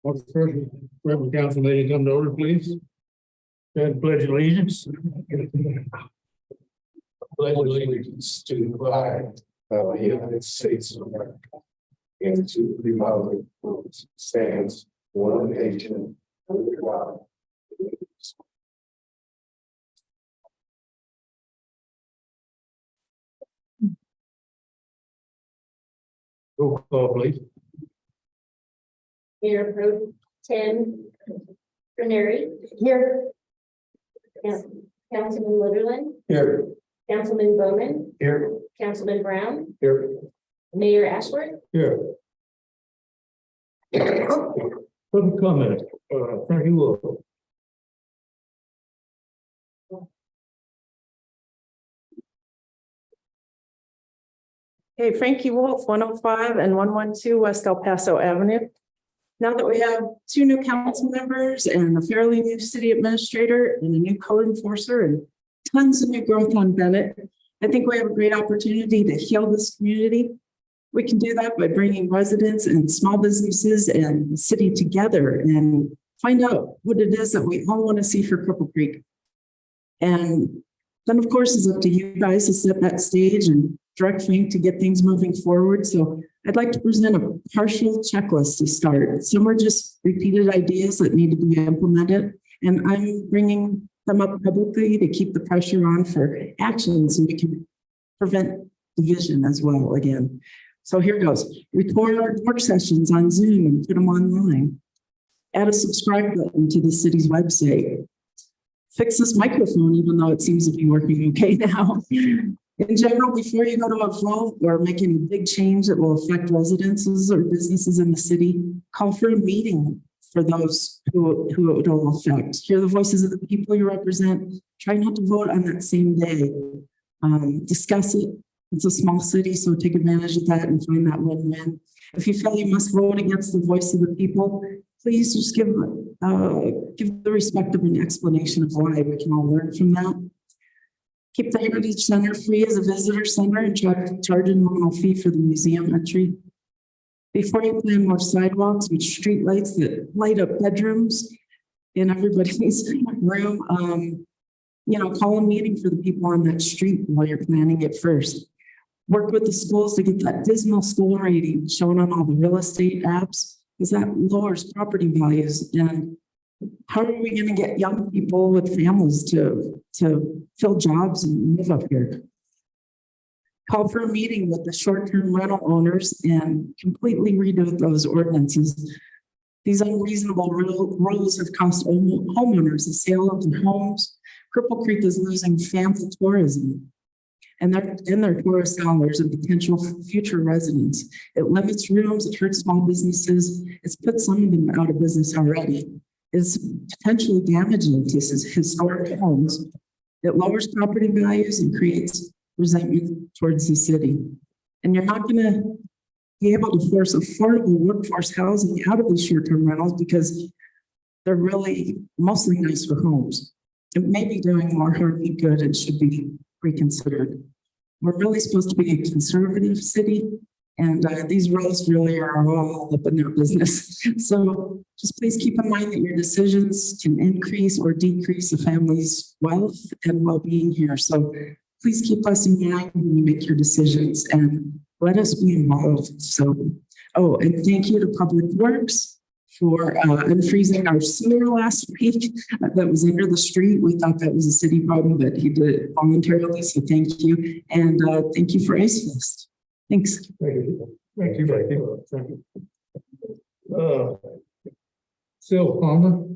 What's the first, Reverend Council lady come to order, please? Stand, pledge allegiance. Pledge allegiance to the flag of the United States of America and to the republic which stands one nation under God. Roll call, please. Mayor Pro Tem Granary. Here. Councilman Litterland, Here. Councilman Bowman, Here. Councilman Brown, Here. Mayor Ashworth. Here. Public comment, Frankie Wolf. Hey, Frankie Wolf, 105 and 112 West El Paso Avenue. Now that we have two new council members and a fairly new city administrator and a new code enforcer and tons of new growth on Bennett, I think we have a great opportunity to heal this community. We can do that by bringing residents and small businesses and the city together and find out what it is that we all want to see for Cripple Creek. And then, of course, it's up to you guys to set that stage and direct Frank to get things moving forward. So I'd like to present a partial checklist to start. Some are just repeated ideas that need to be implemented, and I'm bringing them up publicly to keep the pressure on for action so we can prevent division as well again. So here goes. Record our work sessions on Zoom and put them online. Add a subscribe button to the city's website. Fix this microphone, even though it seems to be working okay now. In general, before you go to a vote or make any big change that will affect residences or businesses in the city, call for a meeting for those who it will affect. Hear the voices of the people you represent. Try not to vote on that same day. Discuss it. It's a small city, so take advantage of that and find that win-win. If you feel you must vote against the voice of the people, please just give the respective an explanation of why. We can all learn from that. Keep the Heritage Center free as a visitor center and charge a nominal fee for the museum entry. Before you plan more sidewalks with street lights that light up bedrooms in everybody's room, call a meeting for the people on that street while you're planning it first. Work with the schools to get that dismal school rating shown on all the real estate apps, because that lowers property values. And how are we going to get young people with families to fill jobs and live up here? Call for a meeting with the short-term rental owners and completely redo those ordinances. These unreasonable rules have cost homeowners the sale of their homes. Cripple Creek is losing family tourism and their tourist dollars and potential future residents. It limits rooms, it hurts small businesses, it's put some of them out of business already. It's potentially damaging to historic homes. It lowers property values and creates resentment towards the city. And you're not going to be able to force affordable workforce housing out of these short-term rentals because they're really mostly nicer homes. It may be doing more harm than good and should be reconsidered. We're really supposed to be a conservative city, and these rules really are all up in their business. So just please keep in mind that your decisions can increase or decrease a family's wealth and well-being here. So please keep us in mind when you make your decisions and let us be involved. So, and thank you to Public Works for unfreezing our sewer last week that was under the street. We thought that was a city problem, but he did it voluntarily. So thank you. And thank you for Ice Fest. Thanks. Thank you. Thank you. Thank you. Sil Palmer.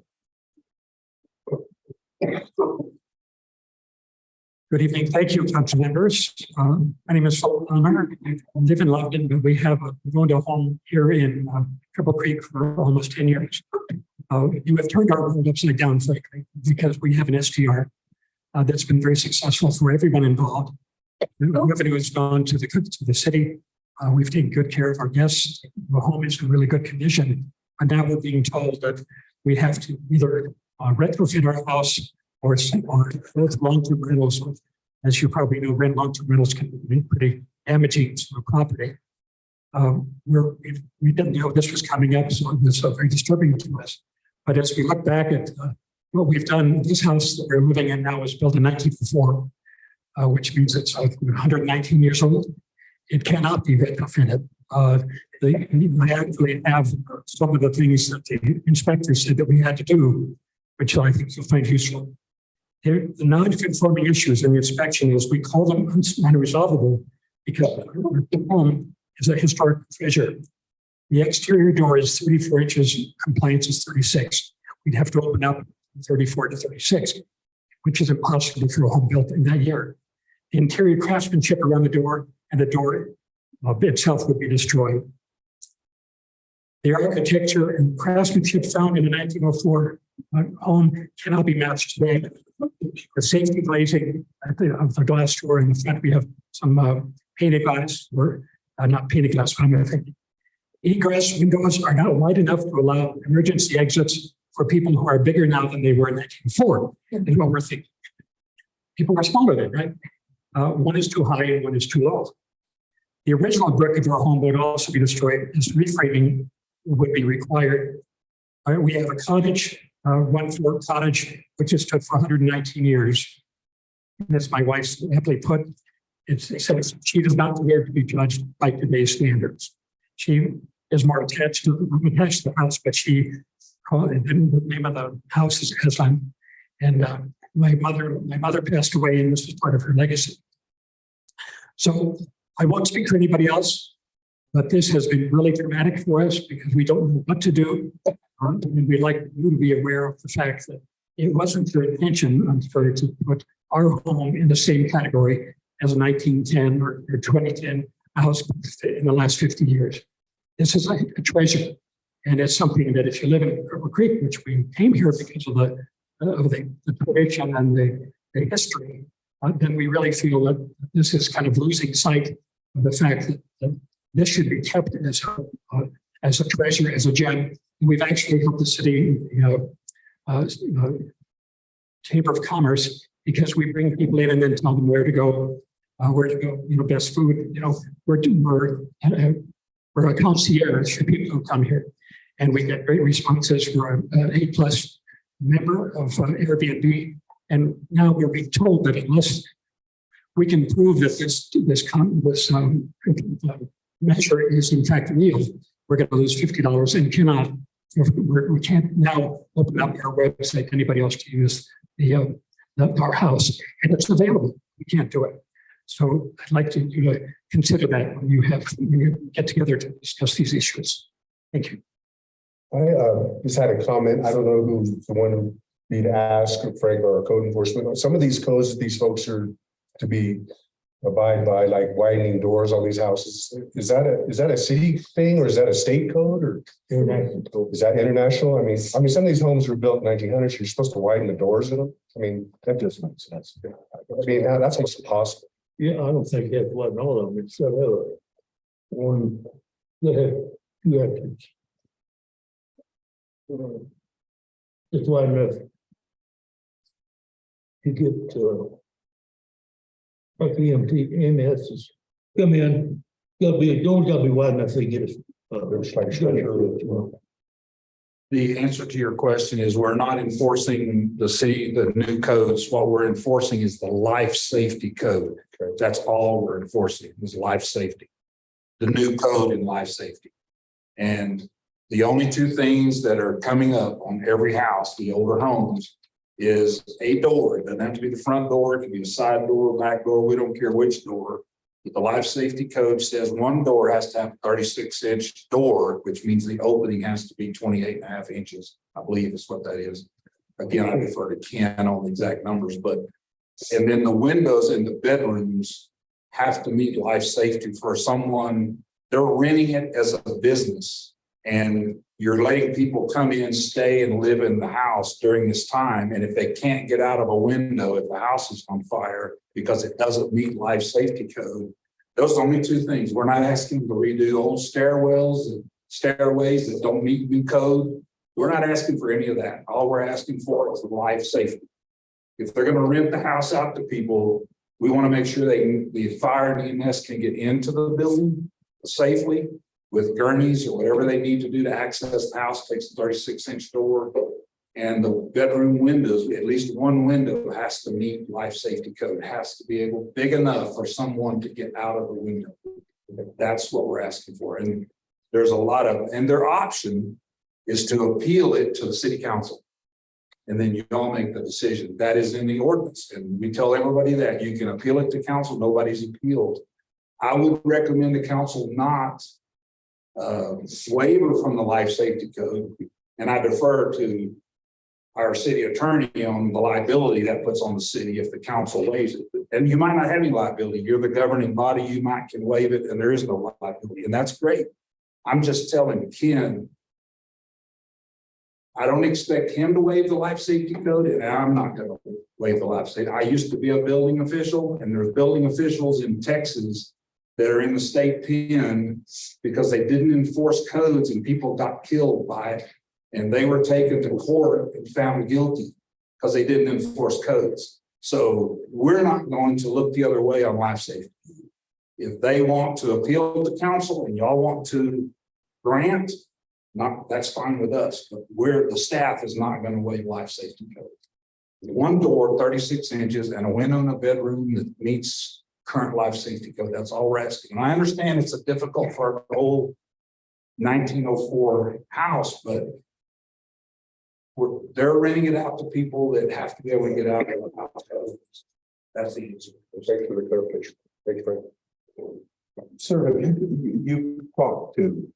Good evening. Thank you, council members. My name is Phil Palmer. I live in London, but we've owned a home here in Cripple Creek for almost 10 years. You have turned our world upside down, frankly, because we have an STR that's been very successful for everyone involved. The revenue has gone to the city. We've taken good care of our guests. The home is in really good condition. And now we're being told that we have to either retrofit our house or both long-term rentals. As you probably know, long-term rentals can be pretty damaging to a property. we didn't know this was coming up, so it was very disturbing to us. But as we look back at what we've done, this house that we're living in now was built in 1904, which means it's 119 years old. It cannot be retrofitted. They actually have some of the things that the inspector said that we had to do, which I think you'll find useful. The non-conforming issues in the inspection is we call them unresolvable because the home is a historic treasure. The exterior door is 34 inches, compliance is 36. We'd have to open up 34 to 36, which is impossible for a home built in that year. The interior craftsmanship around the door and the door itself would be destroyed. The architecture and craftsmanship found in the 1904 home cannot be matched today. The safety glazing of the glass door in the front, we have some painted glass, or not painted glass, but I'm going to think. Egress windows are not wide enough to allow emergency exits for people who are bigger now than they were in 1904. Is what we're thinking. People are smaller then, right? One is too high and one is too low. The original brick of our home would also be destroyed as reframing would be required. We have a cottage, one floor cottage, which has stood for 119 years. And as my wife's aptly put, it says she does not deserve to be judged by today's standards. She is more attached to the house, but she called it, and the name of the house is Aslan. And my mother passed away, and this was part of her legacy. So I won't speak for anybody else, but this has been really dramatic for us because we don't know what to do. And we'd like you to be aware of the fact that it wasn't their intention to put our home in the same category as a 1910 or 2010 house in the last 50 years. This is a treasure. And it's something that if you live in Cripple Creek, which we came here because of the tradition and the history, then we really feel that this is kind of losing sight of the fact that this should be kept as a treasure, as a gem. And we've actually helped the city, Chamber of Commerce, because we bring people in and then tell them where to go, best food. We're a concierge for people who come here, and we get great responses for an A+ member of Airbnb. And now we're being told that unless we can prove that this measure is in fact real, we're going to lose $50 and we can't now open up our website to anybody else to use our house, and it's available. We can't do it. So I'd like you to consider that when you get together to discuss these issues. Thank you. I just had a comment. I don't know who's the one who need to ask, Frank or code enforcement. Some of these codes, these folks are to abide by, like widening doors on these houses. Is that a city thing, or is that a state code, or is that international? I mean, some of these homes were built in 1900s. You're supposed to widen the doors in them. I mean, that doesn't make sense. I mean, that's almost impossible. Yeah, I don't think you have to widen all of them. It's one that have two exits. Just wide enough to get like the EMS come in. Gotta be wide enough to get us. The answer to your question is we're not enforcing the new codes. What we're enforcing is the life safety code. That's all we're enforcing is life safety, the new code in life safety. And the only two things that are coming up on every house, the older homes, is a door. It doesn't have to be the front door. It can be a side door, back door. We don't care which door. But the life safety code says one door has to have a 36-inch door, which means the opening has to be 28.5 inches. I believe is what that is. Again, I defer to Ken on the exact numbers, and then the windows in the bedrooms have to meet life safety for someone. They're renting it as a business, and you're letting people come in, stay, and live in the house during this time. And if they can't get out of a window, if the house is on fire because it doesn't meet life safety code, those are the only two things. We're not asking to redo old stairwells and stairways that don't meet new code. We're not asking for any of that. All we're asking for is life safety. If they're going to rent the house out to people, we want to make sure the fire and EMS can get into the building safely. with gurneys or whatever they need to do to access the house, takes a 36-inch door. And the bedroom windows, at least one window has to meet life safety code, has to be able, big enough for someone to get out of the window. That's what we're asking for. And there's a lot of, and their option is to appeal it to the city council. And then you all make the decision. That is in the ordinance. And we tell everybody that you can appeal it to council. Nobody's appealed. I would recommend the council not waiver from the life safety code. And I defer to our city attorney on the liability that puts on the city if the council waives it. And you might not have any liability. You're the governing body. You might can waive it and there is no liability. And that's great. I'm just telling Ken, I don't expect him to waive the life safety code, and I'm not going to waive the life safety. I used to be a building official, and there's building officials in Texas that are in the state pen because they didn't enforce codes and people got killed by it. And they were taken to court and found guilty because they didn't enforce codes. So we're not going to look the other way on life safety. If they want to appeal to council and y'all want to grant, that's fine with us, but the staff is not going to waive life safety code. One door, 36 inches, and a window in a bedroom that meets current life safety code. That's all we're asking. And I understand it's a difficult for an old 1904 house, but they're renting it out to people that have to be able to get out of the house. That's the answer. Thank you for the clarification. Thank you, Frank. Sir, have you talked to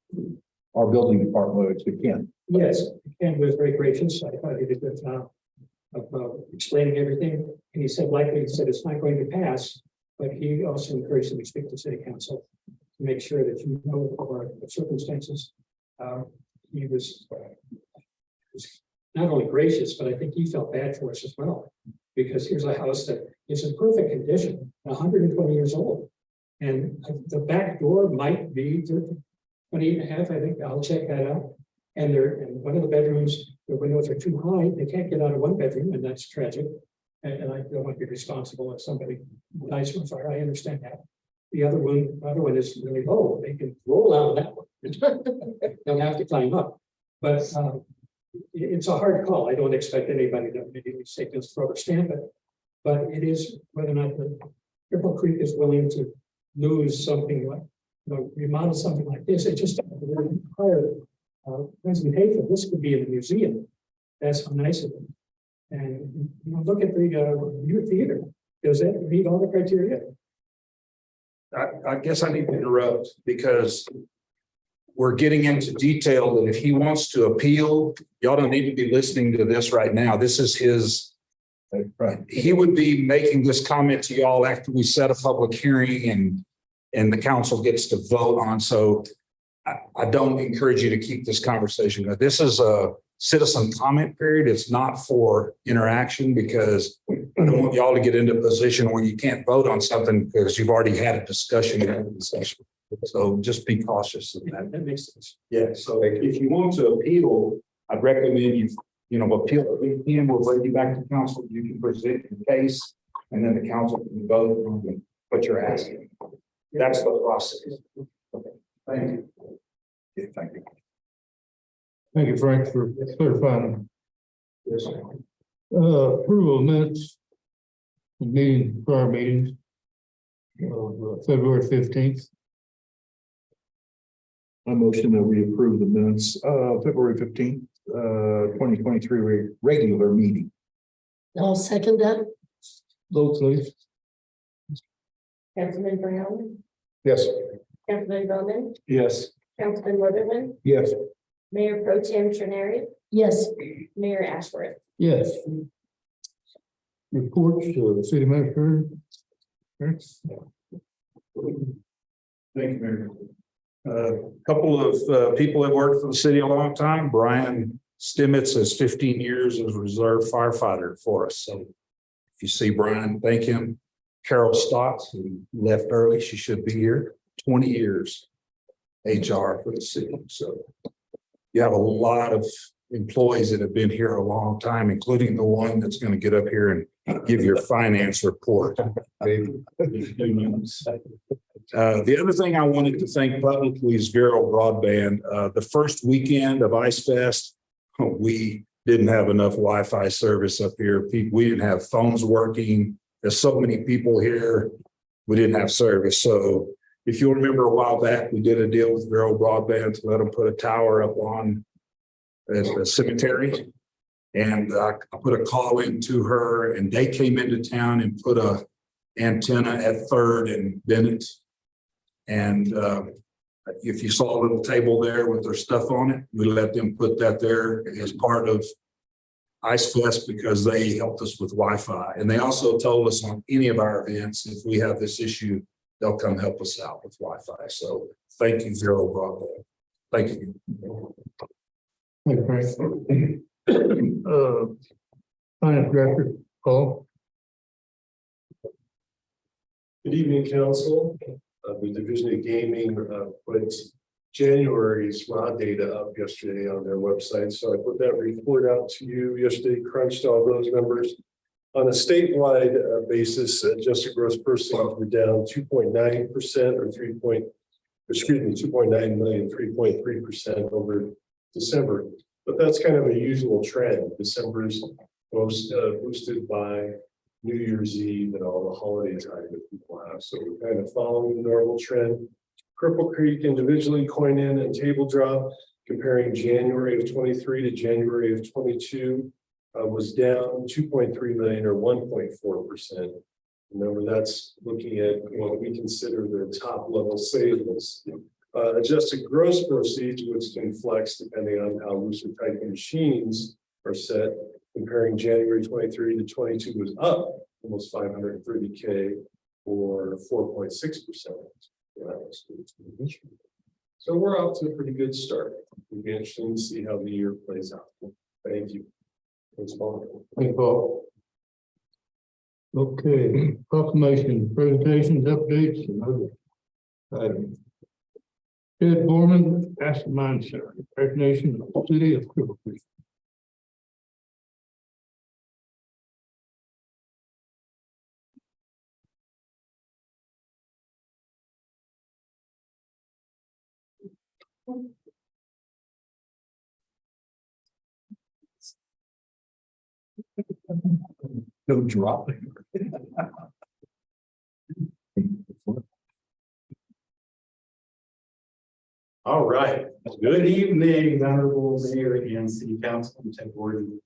our building department to Ken? Yes, Ken was very gracious. I thought he did a good job of explaining everything. And he said, likely, he said it's not going to pass, but he also encouraged him to speak to city council to make sure that you know the circumstances. He was not only gracious, but I think he felt bad for us as well, because here's a house that is in perfect condition, 120 years old. And the back door might be 28 and a half, I think. I'll check that out. And one of the bedrooms, the windows are too high. They can't get out of one bedroom, and that's tragic. And I don't want to be responsible if somebody dies from fire. I understand that. The other one is really low. They can roll out of that one. They'll have to climb up. But it's a hard call. I don't expect anybody to immediately take this for a stand, but it is whether or not the Cripple Creek is willing to lose something like, remodel something like this. It just require presentation. This could be in a museum. That's how nice it is. And look at the new theater. Does that meet all the criteria? I guess I need to interrupt because we're getting into detail that if he wants to appeal, y'all don't need to be listening to this right now. This is his. Right. He would be making this comment to y'all after we set a public hearing and the council gets to vote on. So I don't encourage you to keep this conversation going. This is a citizen comment period. It's not for interaction because I don't want y'all to get into a position where you can't vote on something because you've already had a discussion. So just be cautious of that. That makes sense. Yeah. So if you want to appeal, I'd recommend you appeal. We'll bring you back to council. You can present your case and then the council can vote on what you're asking. That's the process. Okay. Thank you. Yeah, thank you. Thank you, Frank, for clarifying. Yes. Approval of minutes, prior meetings of February 15th. I motion that we approve the minutes, February 15th, 2023 regular meeting. I'll second that. Vote please. Councilman Brown, Yes. Councilman Bowman, Yes. Councilman Wortherman, Yes. Mayor Pro Tem Trenary, Yes, Mayor Ashworth. Yes. Reports to the city manager. Thank you, Mayor. A couple of people that worked for the city a long time. Brian Stimmitz has 15 years as a reserve firefighter for us. So if you see Brian, thank him. Carol Stotts, who left early, she should be here, 20 years HR for the city. So you have a lot of employees that have been here a long time, including the one that's going to get up here and give your finance report. The other thing I wanted to thank publicly is Vero Broadband. The first weekend of Ice Fest, we didn't have enough Wi-Fi service up here. We didn't have phones working. There's so many people here. We didn't have service. So if you'll remember a while back, we did a deal with Vero Broadband to let them put a tower up on the cemetery. And I put a call into her and they came into town and put a antenna at Third and Bennett. And if you saw a little table there with their stuff on it, we let them put that there as part of Ice Fest because they helped us with Wi-Fi. And they also told us on any of our events, if we have this issue, they'll come help us out with Wi-Fi. So thank you, Vero Broadband. Thank you. Okay. Finance Director, Paul. Good evening, council. The Division of Gaming put January's raw data up yesterday on their website. So I put that report out to you yesterday, crunched all those numbers. On a statewide basis, adjusted gross proceeds were down 2.9% or 2.9 million, 3.3% over December. But that's kind of a usual trend. December's most boosted by New Year's Eve and all the holiday time that people have. So we're kind of following the normal trend. Cripple Creek individually coin in and table drop comparing January of 23 to January of 22 was down 2.3 million or 1.4%. Remember, that's looking at what we consider their top level sales. Adjusted gross proceeds, which can flex depending on how loose or tight the machines are set. Comparing January 23 to 22 was up almost 530K or 4.6%. So we're off to a pretty good start. It'll be interesting to see how the year plays out. Thank you. Thanks, Paul. Thank you, Paul. Okay, proclamation, presentations, updates, and other items. Ted Borman, Mastermind Center, recognition of the city of Cripple Creek. No drop. All right. Good evening, Honorable Mayor and City Council. I'm Ted Gordon,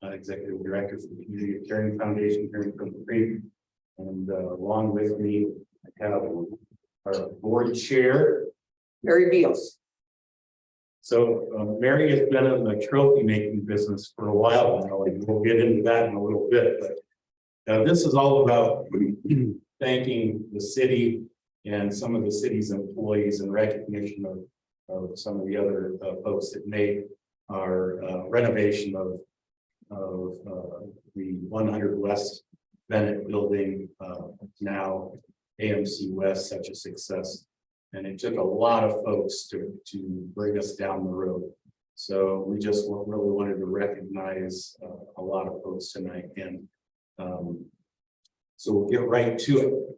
Executive Director for the Community of Caring Foundation here in Cripple Creek. And along with me, I have our board chair, Mary Beals. So Mary has been in the trophy making business for a while now, and we'll get into that in a little bit. But this is all about thanking the city and some of the city's employees in recognition of some of the other folks that made our renovation of the 100 West Bennett building, now AMC West, such a success. And it took a lot of folks to bring us down the road. So we just really wanted to recognize a lot of folks tonight. And so we'll get right to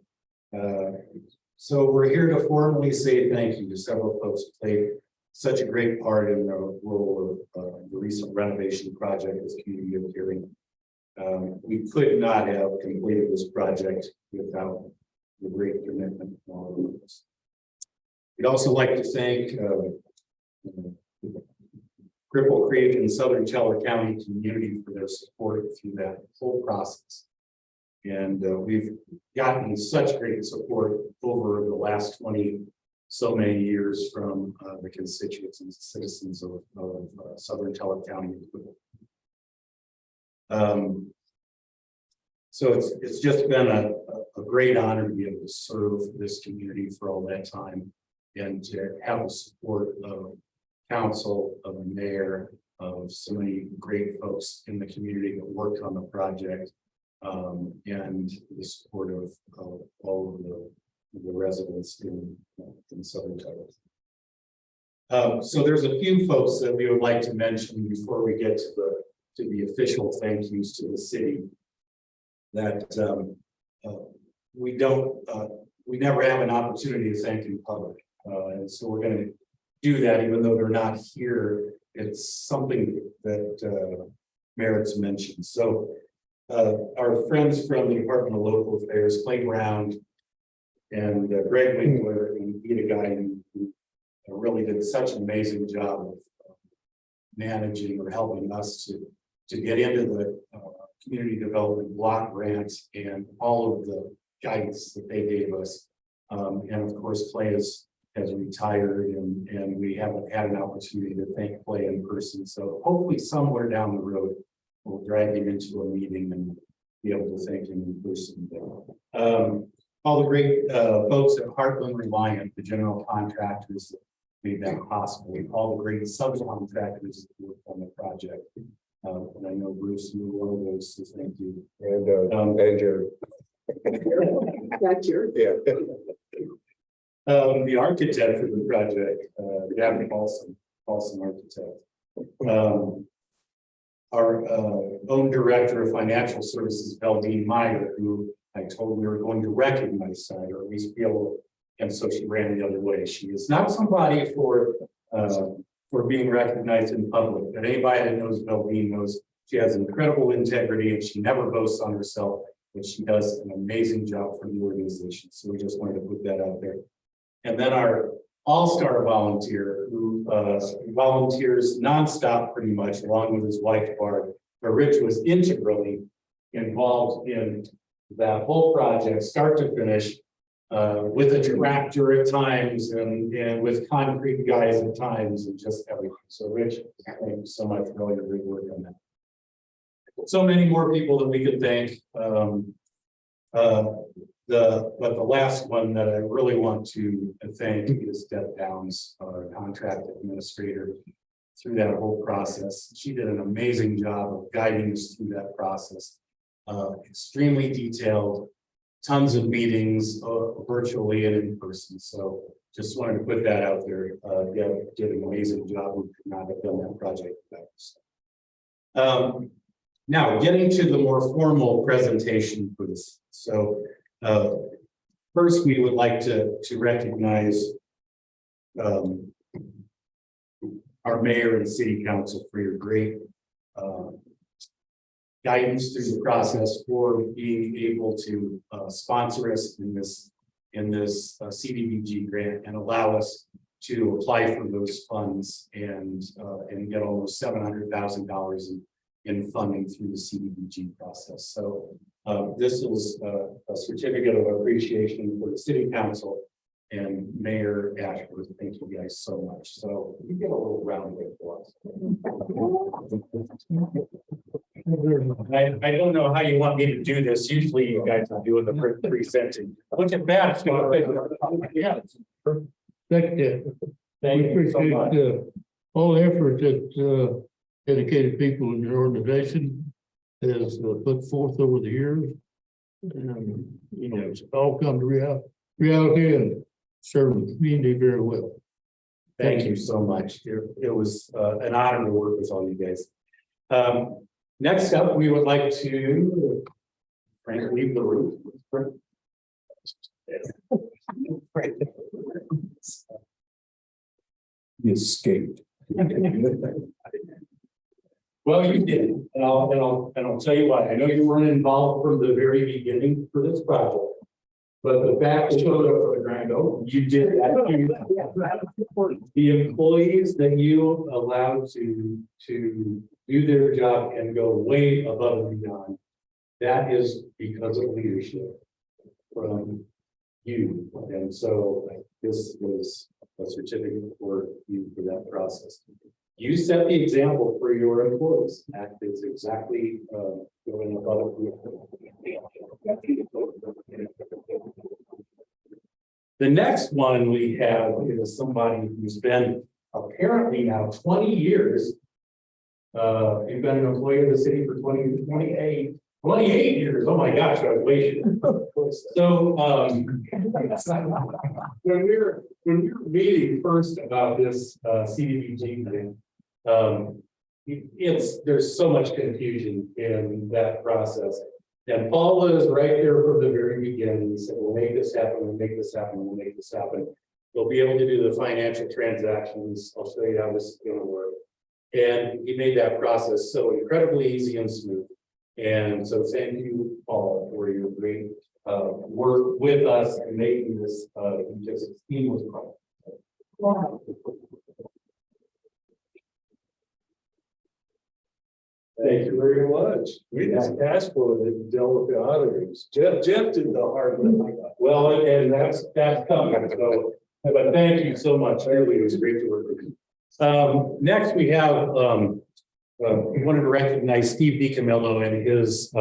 it. So we're here to formally say thank you to several folks who played such a great part in the role of the recent renovation project as Community of Caring. We could not have completed this project without the great commitment of all of us. We'd also like to thank Cripple Creek and Southern Teller County community for their support through that whole process. And we've gotten such great support over the last 20 so many years from the constituents and citizens of Southern Teller County. So it's just been a great honor to be able to serve this community for all that time and to have the support of council, of the mayor, of so many great folks in the community that worked on the project, and the support of all of the residents in Southern Texas. So there's a few folks that we would like to mention before we get to the official thank yous to the city that we don't we never have an opportunity to thank in public. And so we're going to do that, even though they're not here. It's something that merits mention. So our friends from the Department of Local Affairs, Clay Brown and Greg Winkler, and Peter Guy, who really did such an amazing job of managing or helping us to get into the community development block grants and all of the guidance that they gave us. And of course, Clay has retired, and we haven't had an opportunity to thank Clay in person. So hopefully somewhere down the road, we'll drag him into a meeting and be able to thank him in person. All the great folks at Heartland Reliant, the general contractors that made that possible, all the great subcontractors that worked on the project. And I know Bruce, you were one of those, so thank you. And Jared. That's your. Yeah. The architect for the project, Gavin Paulson architect. Our own director of financial services, Beldine Meyer, who I told we were going to recognize tonight, or at least be able, and so she ran the other way. She is not somebody for being recognized in public, but anybody that knows Beldine knows she has incredible integrity and she never boasts on herself, but she does an amazing job for the organization. So we just wanted to put that out there. And then our all-star volunteer who volunteers nonstop pretty much, along with his wife Barb, but Rich was integrally involved in that whole project, start to finish, with a tractor at times and with concrete guys at times and just everything. So Rich, thank you so much for all your great work on that. So many more people that we could thank. But the last one that I really want to thank is Deb Downs, our contract administrator, through that whole process. She did an amazing job of guiding us through that process. Extremely detailed, tons of meetings, virtually and in person. So just wanted to put that out there. Deb did an amazing job. We could not have done that project without us. Now, getting to the more formal presentation for this. So first, we would like to recognize our mayor and city council for your great guidance through the process, for being able to sponsor us in this CDBG grant and allow us to apply for those funds and get almost $700,000 in funding through the CDBG process. So this is a certificate of appreciation for the city council and Mayor Ashworth. Thank you guys so much. So you get a little round of applause. I don't know how you want me to do this. Usually you guys are doing the presenting. Look at that. Yeah. Thank you. Thank you so much. All the effort that dedicated people in your organization has put forth over the years. And, you know, it's all come to reality and serve the community very well. Thank you so much. It was an honor to work with all you guys. Next up, we would like to Frank, leave the room. He escaped. Well, you did, and I'll tell you why. I know you weren't involved from the very beginning for this project, but the fact that you showed up for the grand opening, you did that. The employees that you allowed to do their job and go way above and beyond, that is because of leadership from you. And so this was a certificate for you for that process. You set the example for your employees. That is exactly going above and beyond. The next one we have is somebody who's been apparently now 20 years. You've been an employee of the city for 28 years. Oh my gosh, I was waiting. So when we were meeting first about this CDBG thing, there's so much confusion in that process. And Paul was right there from the very beginning. He said, we'll make this happen, we'll make this happen, we'll make this happen. We'll be able to do the financial transactions. I'll show you how this is going to work. And he made that process so incredibly easy and smooth. And so thank you, Paul, for your great work with us and making this just seamless process. Thank you very much. We just asked for the dealt with the auditors. Jeff did the hard lifting. Well, and that's coming. So, but thank you so much. Really, it was great to work with you. Next, we have we wanted to recognize Steve DiCamillo and his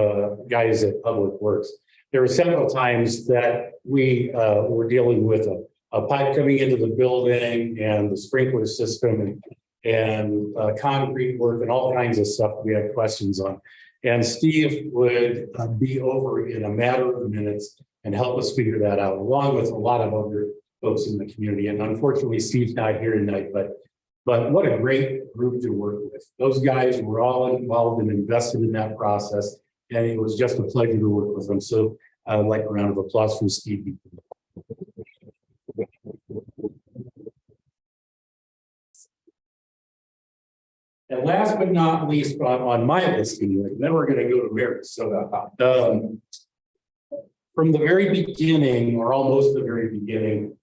guys at Public Works. There were several times that we were dealing with a pipe coming into the building and the sprinkler system and concrete work and all kinds of stuff we had questions on. And Steve would be over in a matter of minutes and help us figure that out, along with a lot of other folks in the community. And unfortunately, Steve's not here tonight, but what a great group to work with. Those guys were all involved and invested in that process. And it was just a pleasure to work with them. So I'd like a round of applause for Steve. And last but not least, on my list, anyway, then we're going to go to Mary. So from the very beginning, or almost the very beginning,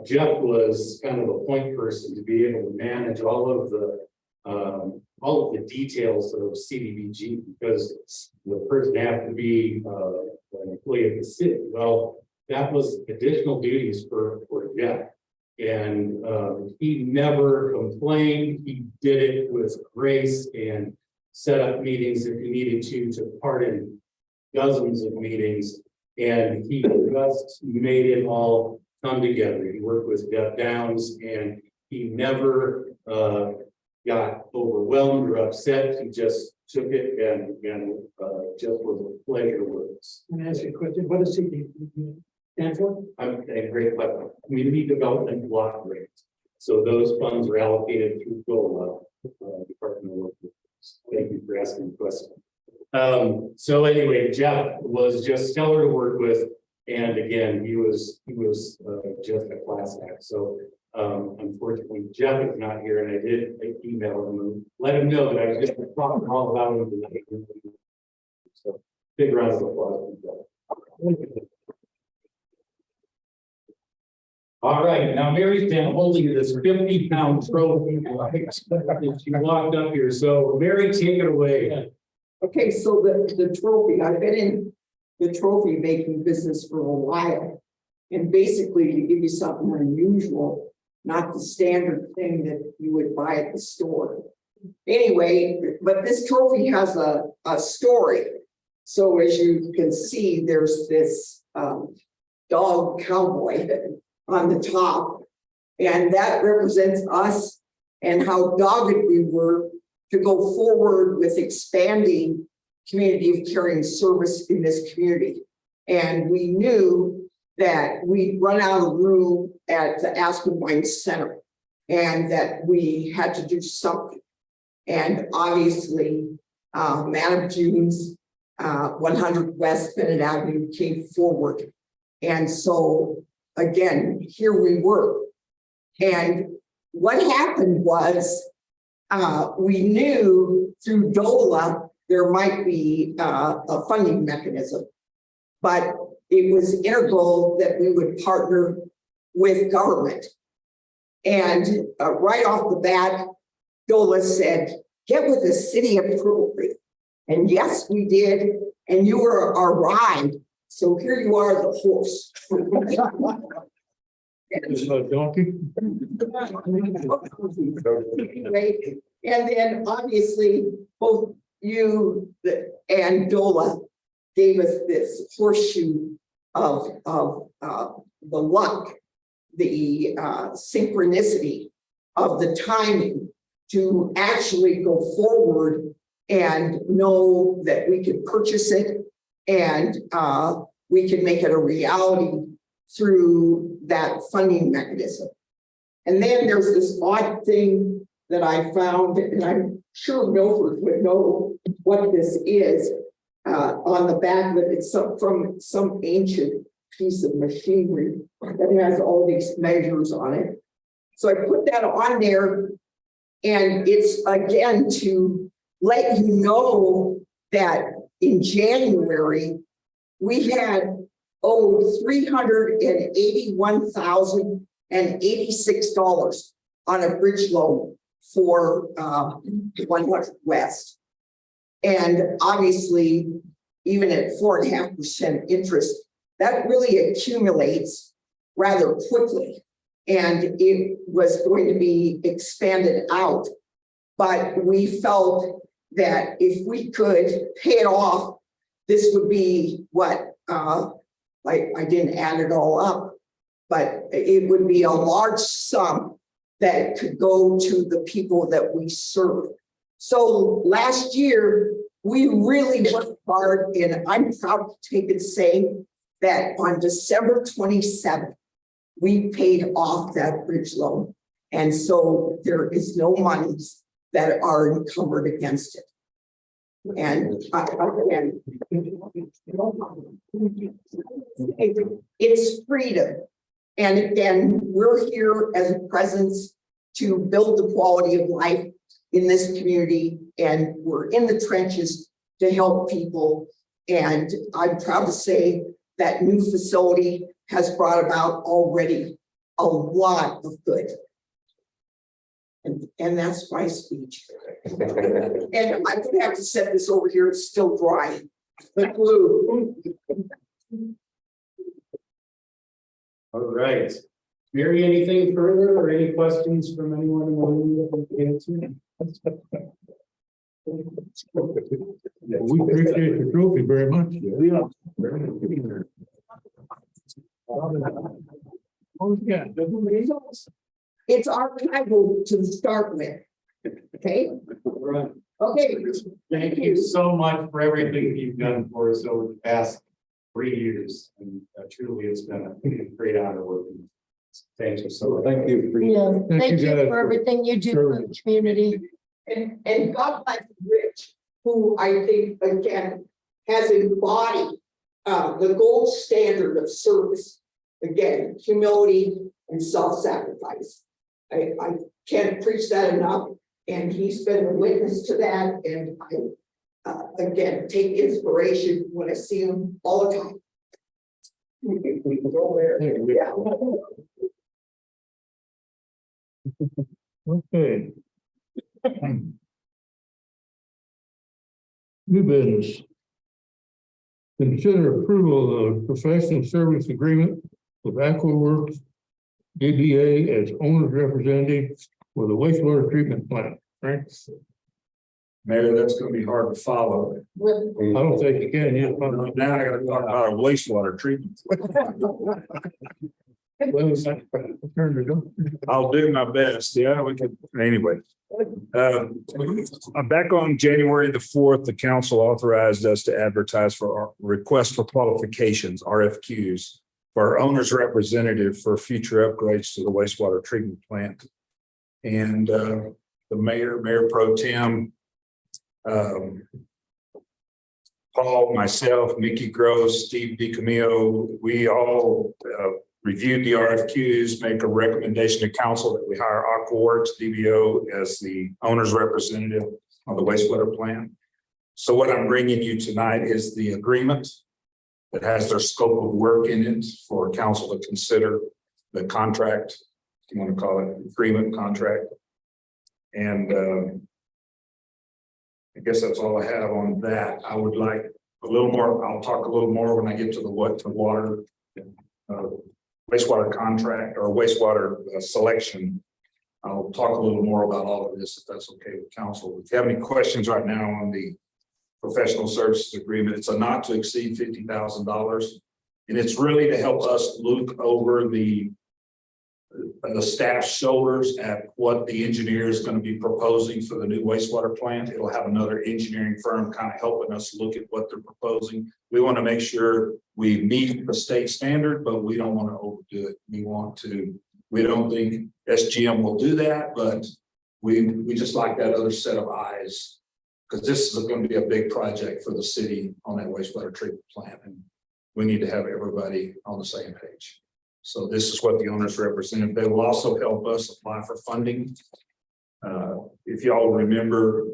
Jeff was kind of a point person to be able to manage all of the details of CDBG, because the person had to be an employee of the city. Well, that was additional duties for Jeff. And he never complained. He did it with grace and set up meetings if he needed to took part in dozens of meetings. And he just made it all come together. He worked with Jeff Downs, and he never got overwhelmed or upset. He just took it and just was a pleasure to work with. Can I ask you a question? What does CDBG stand for? I'm a great question. Community Development Block Grants. So those funds are allocated through DOLA, Department of Workforce. Thank you for asking the question. So anyway, Jeff was just stellar to work with. And again, he was just a class act. So unfortunately, Jeff is not here, and I did email him and let him know that I was just talking all about him tonight. So big round of applause for Jeff. All right, now Mary's been holding this 50-pound trophy. She walked up here. So Mary, take it away. Okay, so the trophy, I've been in the trophy making business for a while. And basically to give you something unusual, not the standard thing that you would buy at the store. Anyway, but this trophy has a story. So as you can see, there's this dog cowboy on the top, and that represents us and how dogged we were to go forward with expanding community of caring service in this community. And we knew that we'd run out of room at the Aspen Wine Center and that we had to do something. And obviously, Madam June's 100 West Bennett Avenue came forward. And so again, here we were. And what happened was we knew through DOLA there might be a funding mechanism, but it was integral that we would partner with government. And right off the bat, DOLA said, get with the city appropriate. And yes, we did. And you were our ride. So here you are, the horse. Donkey. And then obviously both you and DOLA gave us this horseshoe of the luck, the synchronicity of the timing to actually go forward and know that we could purchase it and we can make it a reality through that funding mechanism. And then there's this odd thing that I found, and I'm sure Milford would know what this is, on the back of it, it's from some ancient piece of machinery that has all these measures on it. So I put that on there, and it's again to let you know that in January, we had $381,086 on a bridge loan for 1 West. And obviously, even at 4.5% interest, that really accumulates rather quickly. And it was going to be expanded out. But we felt that if we could pay it off, this would be what, I didn't add it all up, but it would be a large sum that could go to the people that we serve. So last year, we really worked hard, and I'm proud to take it say that on December 27th, we paid off that bridge loan. And so there is no monies that are encumbered against it. And again, it's freedom. And again, we're here as a presence to build the quality of life in this community, and we're in the trenches to help people. And I'm proud to say that new facility has brought about already a lot of good. And that's my speech. And I'm gonna have to set this over here, it's still dry. The glue. All right. Mary, anything further or any questions from anyone in the room that we can answer? We appreciate the trophy very much. Oh, yeah. It's archival to start with. Okay? Right. Okay. Thank you so much for everything you've done for us over the past 3 years. And truly, it's been a great honor working. Thank you so much. Thank you. Yeah, thank you guys for everything you do for the community. And God bless Rich, who I think again has embodied the gold standard of service. Again, humility and self-sacrifice. I can't preach that enough, and he's been a witness to that. And I again take inspiration when I see him all the time. Yeah. Okay. New business. Consider approval of the professional service agreement with AquaWorks DBA as owner's representative for the wastewater treatment plant. Right? Mayor, that's gonna be hard to follow. I don't think you can. You Now I gotta talk about a wastewater treatment. I'll do my best. Yeah, we can, anyway. Back on January the 4th, the council authorized us to advertise for our request for qualifications, RFQs, for our owner's representative for future upgrades to the wastewater treatment plant. And the Mayor Pro Tem, Paul, myself, Mickey Gross, Steve DiCamillo, we all reviewed the RFQs, make a recommendation to council that we hire AquaWorks DBO as the owner's representative on the wastewater plant. So what I'm bringing you tonight is the agreement that has their scope of work in it for council to consider, the contract, if you want to call it agreement contract. And I guess that's all I have on that. I would like a little more, I'll talk a little more when I get to the water wastewater contract or wastewater selection. I'll talk a little more about all of this, if that's okay with council. If you have any questions right now on the professional services agreement, it's a not to exceed $50,000. And it's really to help us look over the staff's shoulders at what the engineer is going to be proposing for the new wastewater plant. It'll have another engineering firm kind of helping us look at what they're proposing. We want to make sure we meet the state standard, but we don't want to overdo it. We don't think SGM will do that, but we just like that other set of eyes Because this is going to be a big project for the city on that wastewater treatment plant, and we need to have everybody on the same page. So this is what the owners represent. They will also help us apply for funding. If y'all remember,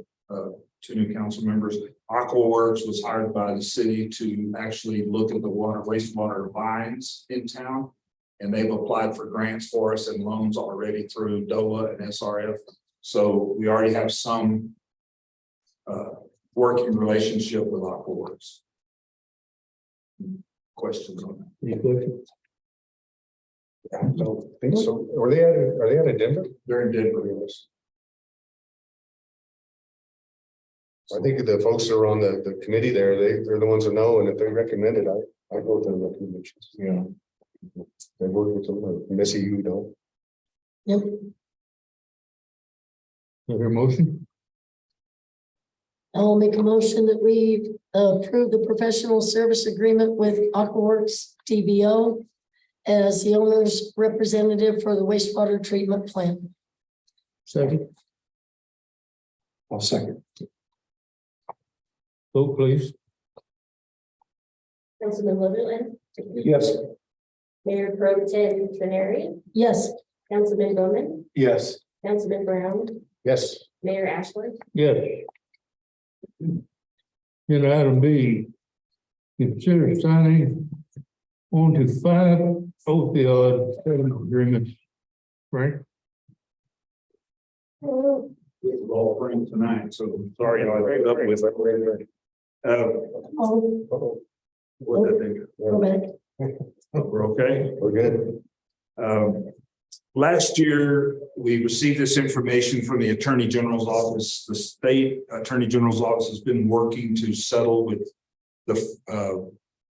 two new council members, AquaWorks was hired by the city to actually look at the wastewater lines in town. And they've applied for grants for us and loans already through DOLA and SRF. So we already have some working relationship with AquaWorks. Questions on that? Any questions? I don't think so. Are they out of Denver? They're in Denver. I think the folks that are on the committee there, they're the ones that know, and if they recommend it, I go with their recommendations. Yeah. They work with them, Missy, you don't. Yep. Is there a motion? I'll make a motion that we approve the professional service agreement with AquaWorks DBO as the owner's representative for the wastewater treatment plant. Second. I'll second. Vote please. Councilman Litherland, Yes. Mayor Pro Tem Trenary, Yes. Councilman Bowman, Yes. Councilman Brown, Yes. Mayor Ashworth. Yes. And item B, consider signing on to 5 opioid settlement agreements. Right? We're all praying tonight, so sorry, I picked up with it. Oh, What did they- go back. We're okay. We're good. Last year, we received this information from the Attorney General's office. The state Attorney General's office has been working to settle with the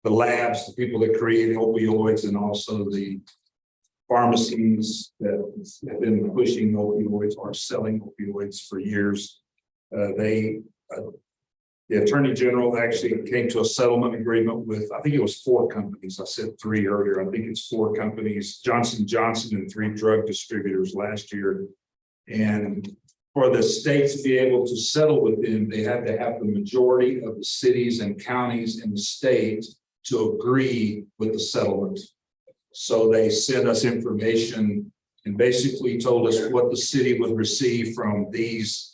labs, the people that create opioids, and also the pharmacies that have been pushing opioids or selling opioids for years. The Attorney General actually came to a settlement agreement with, I think it was 4 companies. I said 3 earlier. I think it's 4 companies, Johnson & Johnson and 3 drug distributors last year. And for the state to be able to settle with them, they had to have the majority of the cities and counties in the state to agree with the settlement. So they sent us information and basically told us what the city would receive from these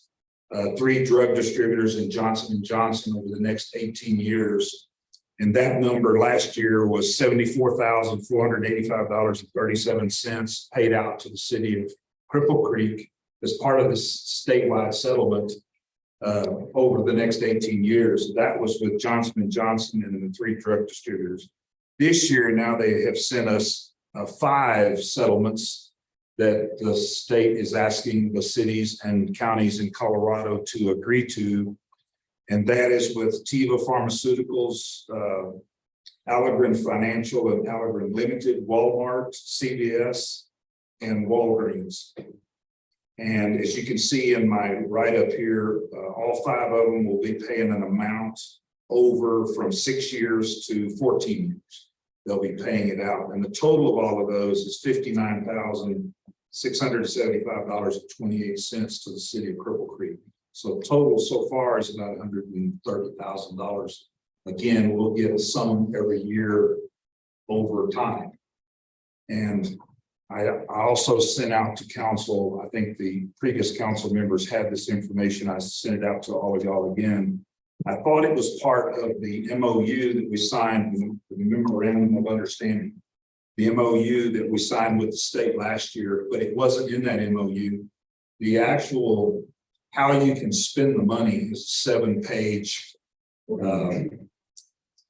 3 drug distributors in Johnson & Johnson over the next 18 years. And that number last year was $74,485.37 paid out to the city of Cripple Creek as part of this statewide settlement over the next 18 years. That was with Johnson & Johnson and the 3 drug distributors. This year, now they have sent us 5 settlements that the state is asking the cities and counties in Colorado to agree to. And that is with Teva Pharmaceuticals, Allegren Financial and Allegren Limited, Walmart, CVS, and Walgreens. And as you can see in my write-up here, all 5 of them will be paying an amount over from 6 years to 14 years. They'll be paying it out. And the total of all of those is $59,675.28 to the city of Cripple Creek. So total so far is about $130,000. Again, we'll get a sum every year over time. And I also sent out to council, I think the previous council members had this information. I sent it out to all of y'all again. I thought it was part of the MOU that we signed, the memorandum of understanding. The MOU that we signed with the state last year, but it wasn't in that MOU. The actual how you can spend the money is a 7-page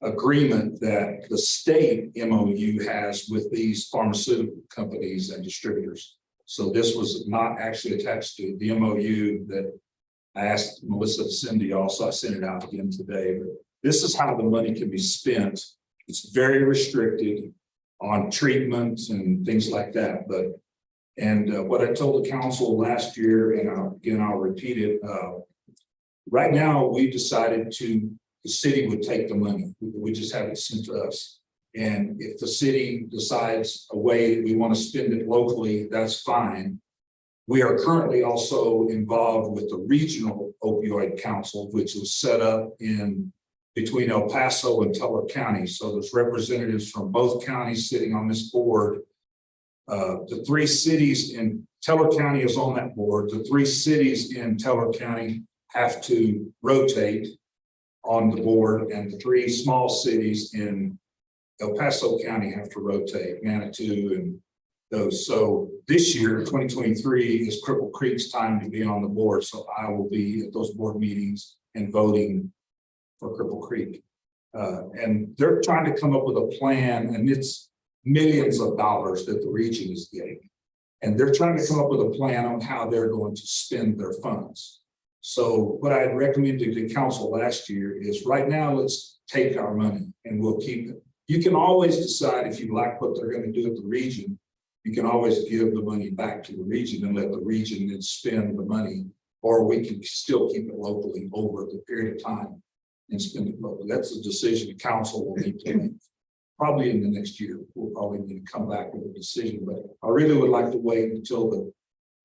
agreement that the state MOU has with these pharmaceutical companies and distributors. So this was not actually attached to the MOU that I asked Melissa to send to y'all, so I sent it out again today. But this is how the money can be spent. It's very restricted on treatments and things like that. And what I told the council last year, and I'll repeat it. Right now, we decided the city would take the money. We just have it sent to us. And if the city decides a way that we want to spend it locally, that's fine. We are currently also involved with the Regional Opioid Council, which was set up in between El Paso and Teller County. So there's representatives from both counties sitting on this board. The 3 cities in Teller County is on that board. The 3 cities in Teller County have to rotate on the board, and the 3 small cities in El Paso County have to rotate, Manitou and those. So this year, 2023, is Cripple Creek's time to be on the board. So I will be at those board meetings and voting for Cripple Creek. And they're trying to come up with a plan, and it's millions of dollars that the region is getting. And they're trying to come up with a plan on how they're going to spend their funds. So what I had recommended to council last year is right now, let's take our money and we'll keep it. You can always decide if you like what they're going to do at the region. You can always give the money back to the region and let the region then spend the money, or we can still keep it locally over the period of time and spend it locally. That's a decision the council will need to make. Probably in the next year, we'll probably need to come back with a decision, but I really would like to wait until the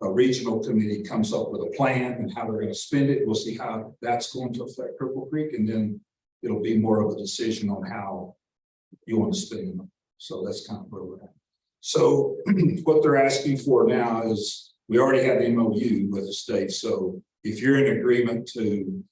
regional committee comes up with a plan and how they're going to spend it. We'll see how that's going to affect Cripple Creek, and then it'll be more of a decision on how you want to spend them. So that's kind of where we're at. So what they're asking for now is we already have the MOU with the state. So if you're in agreement to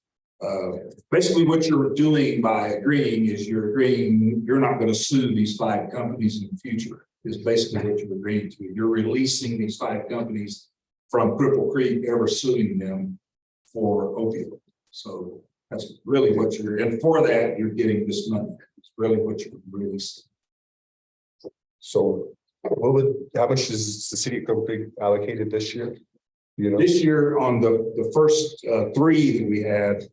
basically what you're doing by agreeing is you're agreeing you're not going to sue these 5 companies in the future is basically what you're agreeing to. You're releasing these 5 companies from Cripple Creek ever suing them for opioid. So that's really what you're, and for that, you're getting this money. It's really what you're releasing. So how much is the city of Cripple Creek allocated this year? You know, This year on the first 3 that we had,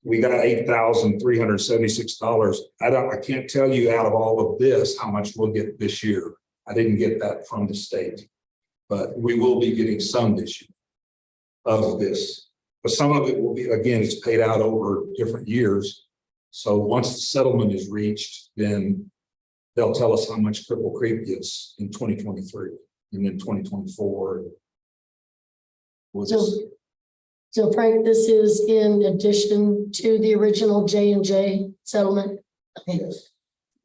we got $8,376. I can't tell you out of all of this how much we'll get this year. I didn't get that from the state, but we will be getting some this year of this. But some of it will be, again, it's paid out over different years. So once the settlement is reached, then they'll tell us how much Cripple Creek gets in 2023 and then 2024. So Frank, this is in addition to the original J&J settlement? Okay.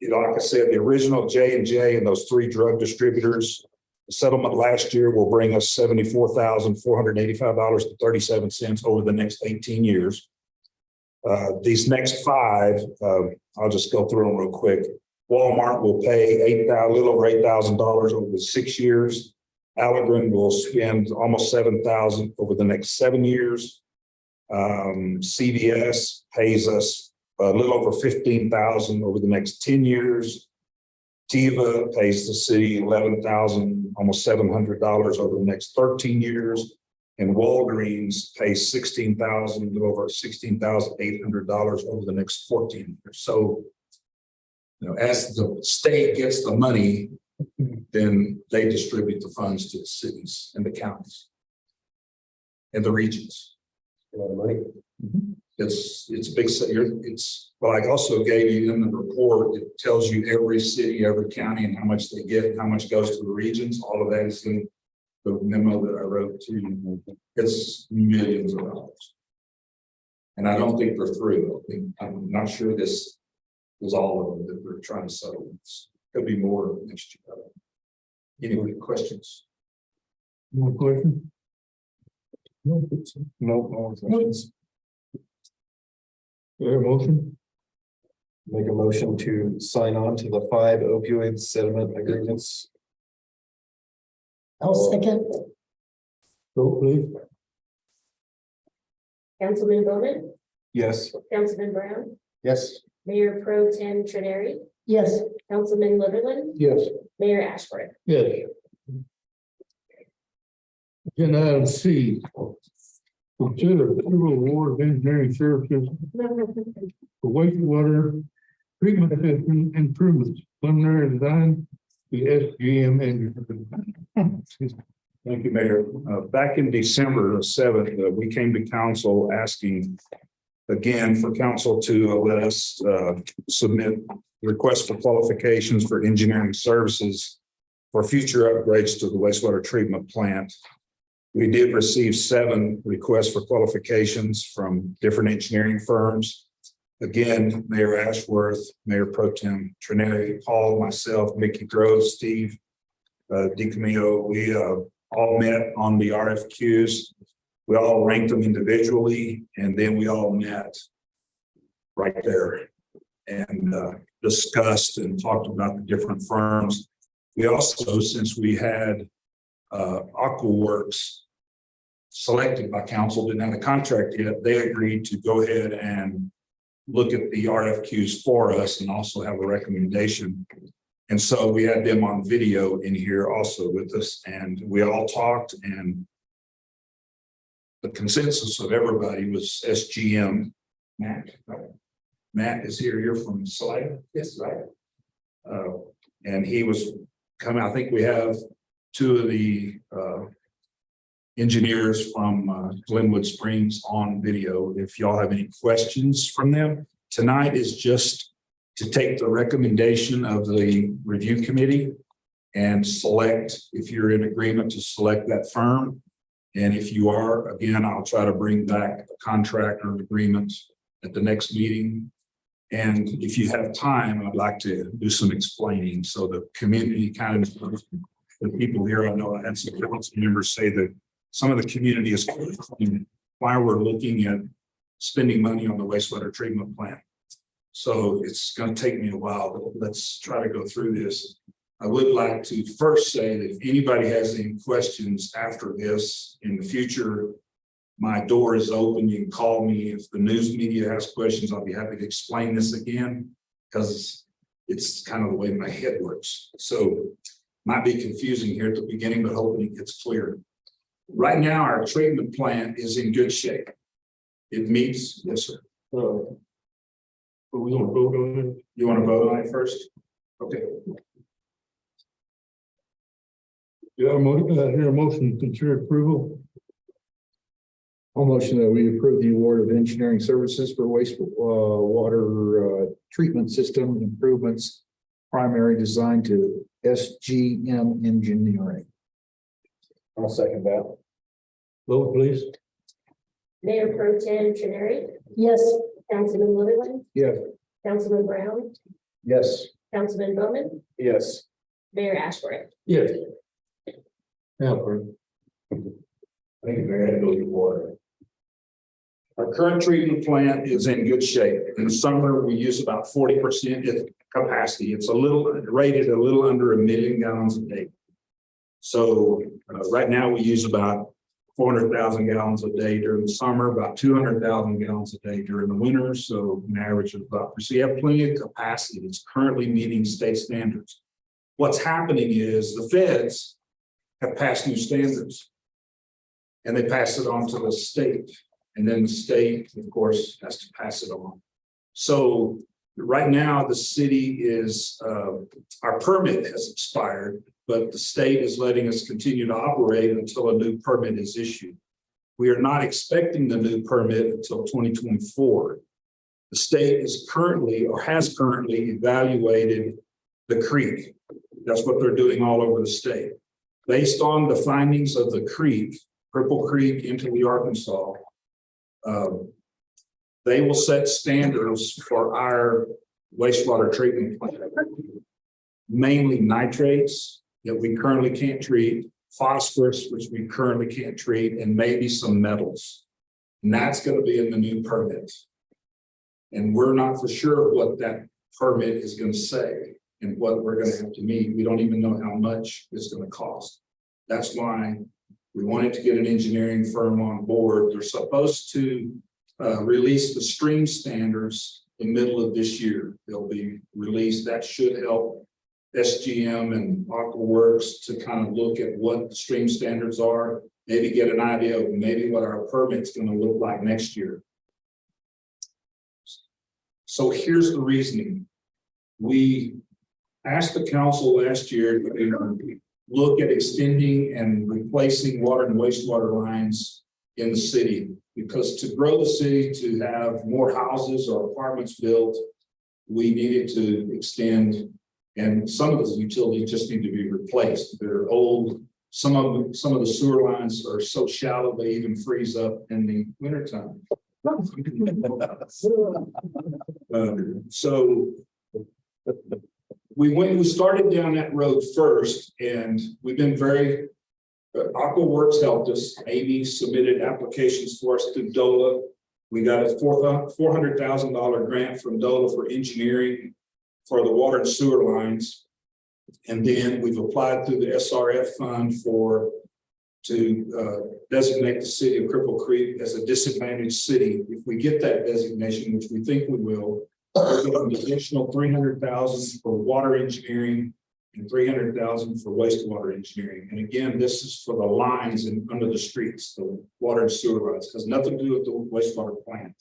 You know, like I said, the original J&J and those 3 drug distributors, the settlement last year will bring us $74,485.37 over the next 18 years. These next 5, I'll just go through them real quick. Walmart will pay a little over $8,000 over 6 years. Allegren will spend almost $7,000 over the next 7 years. CVS pays us a little over $15,000 over the next 10 years. Teva pays the city $11,000, almost $700 over the next 13 years. And Walgreens pays $16,000, over $16,800 over the next 14 years. So, you know, as the state gets the money, then they distribute the funds to the cities and the counties and the regions. a lot of money. It's big. It's, well, I also gave you in the report, it tells you every city, every county and how much they get, how much goes to the regions. All of that is in the memo that I wrote to you. It's millions of dollars. And I don't think they're through. I'm not sure this is all of them that we're trying to settle. There'll be more next year. Any questions? More question? No. There a motion? Make a motion to sign on to the 5 opioid settlement agreements. I'll second. Vote please. Councilman Bowman, Yes. Councilman Brown, Yes. Mayor Pro Tem Trenary, Yes. Councilman Litherland, Yes. Mayor Ashworth. Yes. Agenda item C. Consider approval award of engineering services for wastewater treatment system improvements, preliminary design, the SGM engineering. Thank you, Mayor. Back in December 7th, we came to council asking again for council to let us submit requests for qualifications for engineering services for future upgrades to the wastewater treatment plant. We did receive 7 requests for qualifications from different engineering firms. Again, Mayor Ashworth, Mayor Pro Tem Trenary, Paul, myself, Mickey Grove, Steve DiCamillo, we all met on the RFQs. We all ranked them individually, and then we all met right there and discussed and talked about the different firms. We also, since we had AquaWorks selected by council, didn't have a contract yet, they agreed to go ahead and look at the RFQs for us and also have a recommendation. And so we had them on video in here also with us, and we all talked, and the consensus of everybody was SGM. Matt is here. You're from Salida? Yes, right. And he was coming. I think we have 2 of the engineers from Glenwood Springs on video. If y'all have any questions from them, tonight is just to take the recommendation of the review committee and select, if you're in agreement to select that firm. And if you are, again, I'll try to bring back a contract or agreement at the next meeting. And if you have time, I'd like to do some explaining so the community kind of, the people here, I know I had some council members say that some of the community is questioning why we're looking at spending money on the wastewater treatment plant. So it's going to take me a while, but let's try to go through this. I would like to first say that if anybody has any questions after this in the future, my door is open. You can call me. If the news media has questions, I'll be happy to explain this again, because it's kind of the way my head works. So might be confusing here at the beginning, but hopefully it gets clear. Right now, our treatment plant is in good shape. It meets, yes, sir. But we don't vote on it. You want to vote on it first? Okay. Yeah, hear a motion to consider approval. I'll motion that we approve the award of engineering services for water treatment system improvements, primary design to SGM Engineering. I'll second that. Vote please. Mayor Pro Tem Trenary, Yes. Councilman Litherland, Yes. Councilman Brown, Yes. Councilman Bowman, Yes. Mayor Ashworth. Yes. Yeah, Fred. I think it's very good to water. Our current treatment plant is in good shape. In the summer, we use about 40% capacity. It's rated a little under 1 million gallons a day. So right now we use about 400,000 gallons a day during the summer, about 200,000 gallons a day during the winter. So an average of about, so you have plenty of capacity. It's currently meeting state standards. What's happening is the feds have passed new standards and they pass it on to the state. And then the state, of course, has to pass it on. So right now the city is, our permit has expired, but the state is letting us continue to operate until a new permit is issued. We are not expecting the new permit until 2024. The state is currently or has currently evaluated the creek. That's what they're doing all over the state. Based on the findings of the creek, Cripple Creek into the Arkansas, they will set standards for our wastewater treatment plant. Mainly nitrates that we currently can't treat, phosphorus, which we currently can't treat, and maybe some metals. And that's going to be in the new permit. And we're not for sure what that permit is going to say and what we're going to have to meet. We don't even know how much it's going to cost. That's why we wanted to get an engineering firm on board. They're supposed to release the stream standards in the middle of this year. They'll be released. That should help SGM and AquaWorks to kind of look at what the stream standards are, maybe get an idea of maybe what our permit's going to look like next year. So here's the reasoning. We asked the council last year to look at extending and replacing water and wastewater lines in the city, because to grow the city, to have more houses or apartments built, we needed to extend. And some of those utilities just need to be replaced. They're old, Some of the sewer lines are so shallow, they even freeze up in the wintertime. So we started down that road first, and we've been very, Aqua Works helped us. Amy submitted applications for us through DOLA. We got a $400,000 grant from DOLA for engineering for the water and sewer lines. And then we've applied through the SRF fund to designate the city of Cripple Creek as a disadvantaged city. If we get that designation, which we think we will, we'll get an additional $300,000 for water engineering and $300,000 for wastewater engineering. And again, this is for the lines and under the streets, the water and sewer lines, has nothing to do with the wastewater plant.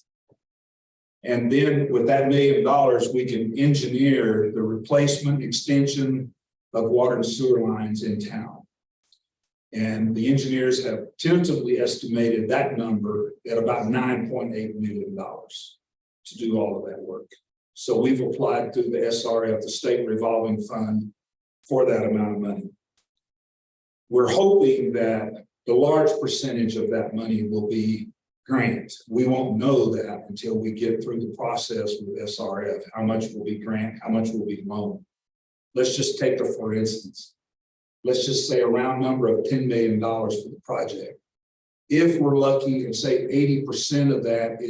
And then with that $1 million, we can engineer the replacement extension of water and sewer lines in town. And the engineers have tentatively estimated that number at about $9.8 million to do all of that work. So we've applied through the SRF, the state revolving fund, for that amount of money. We're hoping that the large percentage of that money will be grant. We won't know that until we get through the process with SRF, how much will be grant, how much will be loan. Let's just take it for instance. Let's just say a round number of $10 million for the project. If we're lucky and say 80% of that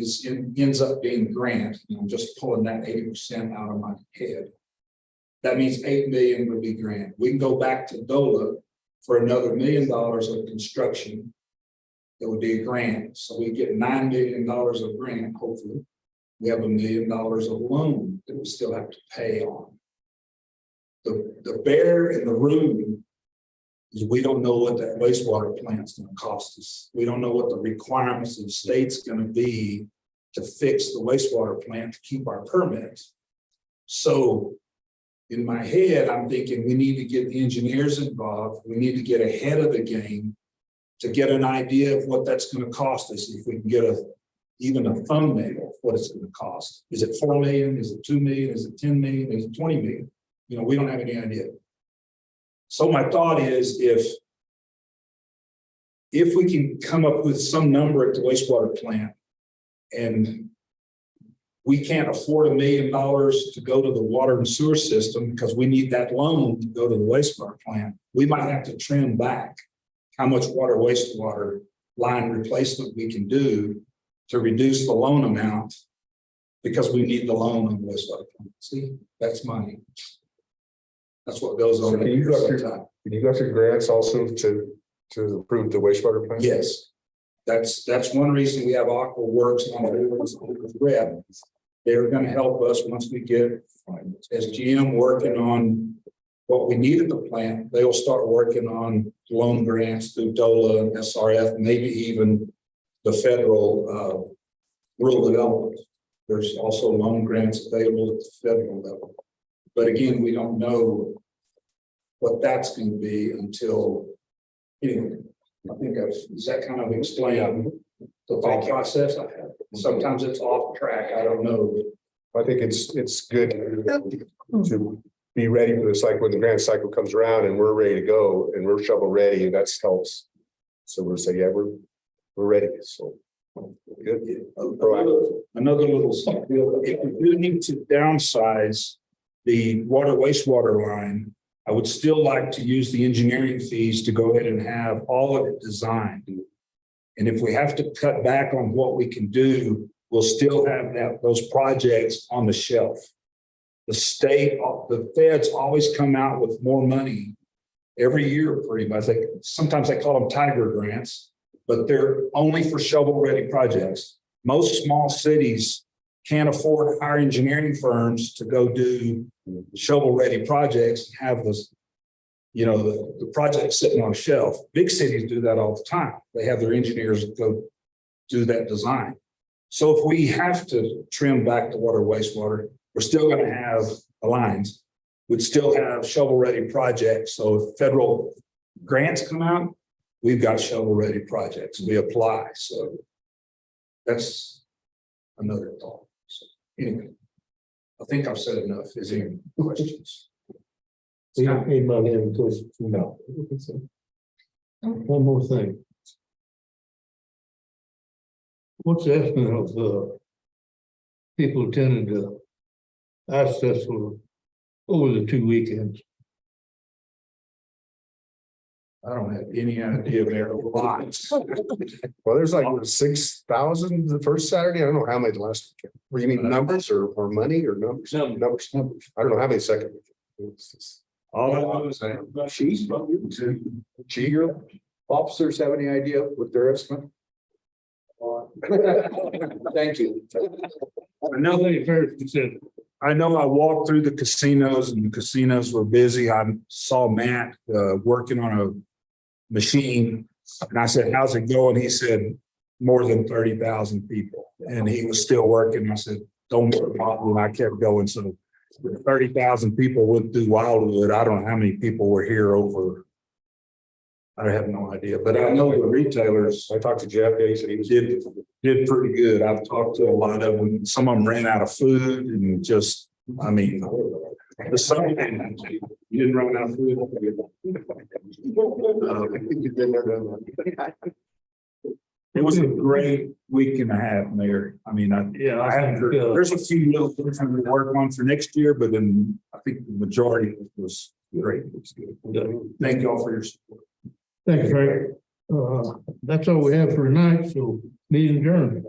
ends up being grant, and I'm just pulling that 80% out of my head, that means $8 million would be grant. We can go back to DOLA for another $1 million of construction. That would be a grant. So we get $9 million of grant, hopefully. We have $1 million of loan that we still have to pay on. The bear in the room is we don't know what that wastewater plant's going to cost us. We don't know what the requirements of the state's going to be to fix the wastewater plant to keep our permits. So in my head, I'm thinking we need to get the engineers involved. We need to get ahead of the game to get an idea of what that's going to cost us. If we can get even a thumbnail of what it's going to cost. Is it 4 million? Is it 2 million? Is it 10 million? Is it 20 million? You know, we don't have any idea. So my thought is if we can come up with some number at the wastewater plant and we can't afford $1 million to go to the water and sewer system because we need that loan to go to the wastewater plant, we might have to trim back how much water wastewater line replacement we can do to reduce the loan amount because we need the loan on the wastewater plant. See, that's money. That's what goes on. So can you go through grants also to improve the wastewater plant? Yes. That's one reason we have Aqua Works on the rep. They're going to help us once we get SGM working on what we need at the plant. They will start working on loan grants through DOLA and SRF, maybe even the federal rural development. There's also loan grants available at the federal level. But again, we don't know what that's going to be until, anyway, I think does that kind of explain the thought process I have? Sometimes it's off track. I don't know. I think it's good to be ready for this, like when the grant cycle comes around and we're ready to go and we're shovel ready, and that helps. So we'll say, yeah, we're ready. So good. Another little stuff. If we do need to downsize the water wastewater line, I would still like to use the engineering fees to go ahead and have all of it designed. And if we have to cut back on what we can do, we'll still have those projects on the shelf. The state, the feds always come out with more money every year, pretty much. Sometimes they call them tiger grants, but they're only for shovel-ready projects. Most small cities can't afford to hire engineering firms to go do shovel-ready projects and have this, you know, the project sitting on a shelf. Big cities do that all the time. They have their engineers go do that design. So if we have to trim back the water wastewater, we're still going to have the lines. We'd still have shovel-ready projects. So if federal grants come out, we've got shovel-ready projects. We apply. So that's another thought. So anyway, I think I've said enough. Is there any questions? We don't need money in question. No. One more thing. What's the estimate of people attending the access for over the 2 weekends? I don't have any idea. There are lots. Well, there's like 6,000 the first Saturday. I don't know how many the last weekend. Were you mean numbers or money or numbers? Numbers. I don't know how many second. All I know is that Chief, your officers have any idea what their estimate? Thank you. I know I walked through the casinos and the casinos were busy. I saw Matt working on a machine. And I said, how's it going? He said, more than 30,000 people. And he was still working. I said, don't worry about it. And I kept going. So 30,000 people went through Wildwood. I don't know how many people were here over. I have no idea, but I know the retailers. I talked to Jeff. Yeah, he said he was. Did pretty good. I've talked to a lot of them. Some of them ran out of food and just, I mean, there's some you didn't run out of food. It was a great week and a half, Mayor. I mean, I haven't heard, there's a few little things I'm gonna work on for next year, but then I think the majority was great. It was good. Thank you all for your support. Thanks, Frank. That's all we have for tonight, so meeting adjourned.